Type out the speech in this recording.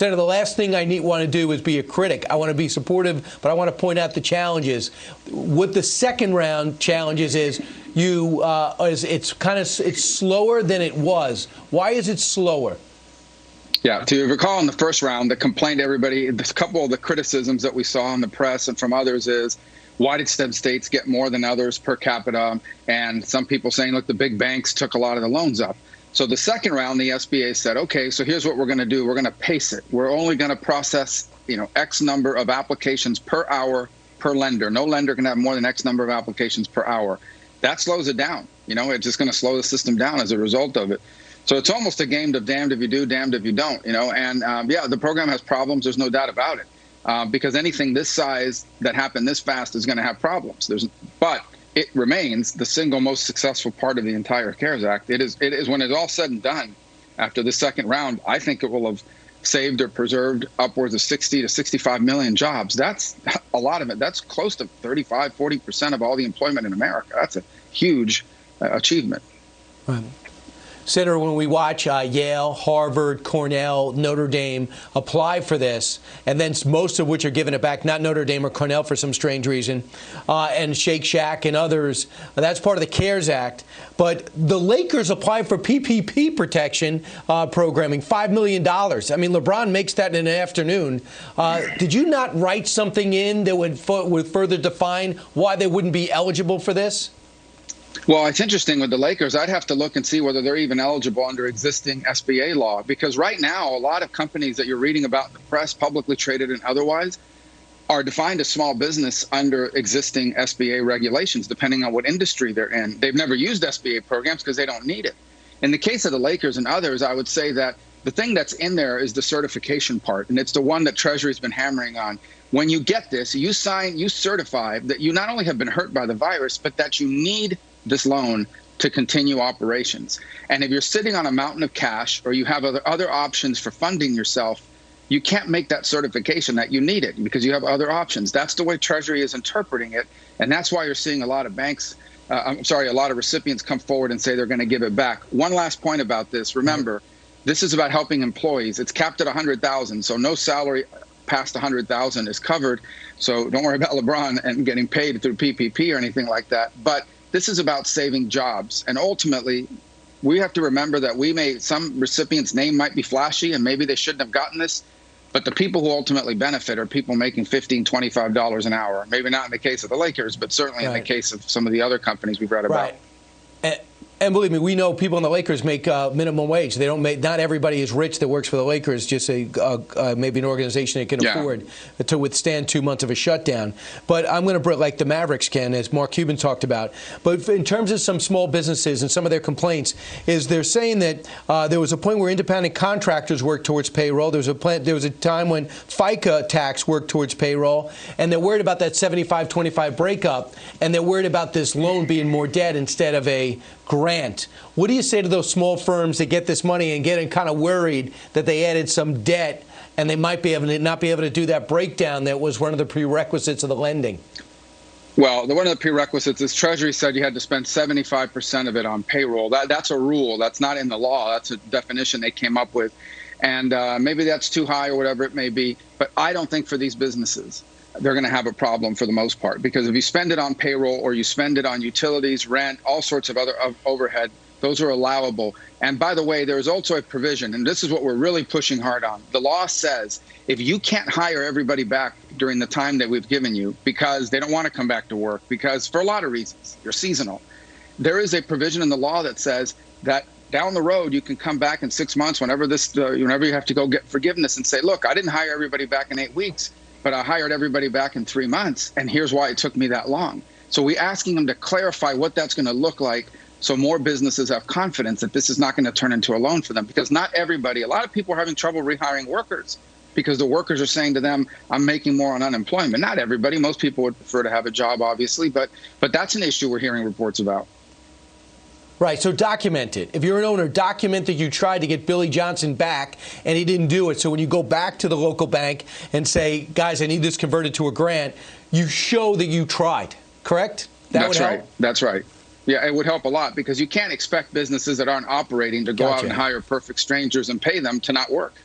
Senator, the last thing I want to do is be a critic. I want to be supportive, but I want to point out the challenges. What the second round challenges is, it's slower than it was. Why is it slower? Yeah, to recall in the first round, the complaint everybody, a couple of the criticisms that we saw in the press and from others is, why did some states get more than others per capita? And some people saying, look, the big banks took a lot of the loans up. So the second round, the SBA said, okay, so here's what we're going to do. We're going to pace it. We're only going to process, X number of applications per hour per lender. No lender can have more than X number of applications per hour. That slows it down. It's just going to slow the system down as a result of it. So it's almost a game of damned if you do, damned if you don't, And the program has problems. There's no doubt about it, because anything this size that happened this fast is going to have problems. But it remains the single most successful part of the entire CARES Act. It is when it's all said and done, after the second round, I think it will have saved or preserved upwards of 60 to 65 million jobs. That's a lot of it. That's close to 35, 40% of all the employment in America. That's a huge achievement. Right. Senator, when we watch Yale, Harvard, Cornell, Notre Dame apply for this, and then most of which are giving it back, not Notre Dame or Cornell for some strange reason, and Shake Shack and others, that's part of the CARES Act. But the Lakers applied for PPP protection programming, $5 million. I mean, LeBron makes that in an afternoon. Did you not write something in that would further define why they wouldn't be eligible for this? Well, it's interesting with the Lakers. I'd have to look and see whether they're even eligible under existing SBA law, because right now, a lot of companies that you're reading about in the press, publicly traded and otherwise, are defined as small business under existing SBA regulations, depending on what industry they're in. They've never used SBA programs because they don't need it. In the case of the Lakers and others, I would say that the thing that's in there is the certification part, and it's the one that Treasury's been hammering on. When you get this, you certify that you not only have been hurt by the virus, but that you need this loan to continue operations. And if you're sitting on a mountain of cash or you have other options for funding yourself, you can't make that certification that you need it because you have other options. That's the way Treasury is interpreting it. And that's why you're seeing a lot of a lot of recipients come forward and say they're going to give it back. One last point about this. Remember, this is about helping employees. It's capped at $100,000, so no salary past $100,000 is covered. So don't worry about LeBron and getting paid through PPP or anything like that. But this is about saving jobs. And ultimately, we have to remember that some recipients' name might be flashy and maybe they shouldn't have gotten this, but the people who ultimately benefit are people making $15, $25 an hour. Maybe not in the case of the Lakers, but certainly in the case of some of the other companies we've read about. And believe me, we know people in the Lakers make minimum wage. They don't make. Not everybody is rich that works for the Lakers. Just maybe an organization that can afford to withstand 2 months of a shutdown. But I'm going to bring, like the Mavericks can, as Mark Cuban talked about. But in terms of some small businesses and some of their complaints, is they're saying that there was a point where independent contractors worked towards payroll. There was a time when FICA tax worked towards payroll, and they're worried about that 75-25 breakup, and they're worried about this loan being more debt instead of a grant. What do you say to those small firms that get this money and getting kind of worried that they added some debt and they might be able to not be able to do that breakdown that was one of the prerequisites of the lending? Well, one of the prerequisites is Treasury said you had to spend 75% of it on payroll. That's a rule. That's not in the law. That's a definition they came up with. And maybe that's too high or whatever it may be. But I don't think for these businesses, they're going to have a problem for the most part, because if you spend it on payroll or you spend it on utilities, rent, all sorts of other overhead, those are allowable. And by the way, there's also a provision, and this is what we're really pushing hard on. The law says if you can't hire everybody back during the time that we've given you because they don't want to come back to work, because for a lot of reasons, you're seasonal, there is a provision in the law that says that down the road, you can come back in 6 months, whenever you have to go get forgiveness and say, look, I didn't hire everybody back in 8 weeks. But I hired everybody back in 3 months, and here's why it took me that long. So we're asking them to clarify what that's going to look like so more businesses have confidence that this is not going to turn into a loan for them. Because not everybody, a lot of people are having trouble rehiring workers because the workers are saying to them, I'm making more on unemployment. Not everybody. Most people would prefer to have a job, obviously, but that's an issue we're hearing reports about. Right, so document it. If you're an owner, document that you tried to get Billy Johnson back and he didn't do it. So when you go back to the local bank and say, guys, I need this converted to a grant, you show that you tried, correct? That's right. That's right. Yeah, it would help a lot, because you can't expect businesses that aren't operating to go out and hire perfect strangers and pay them to not work.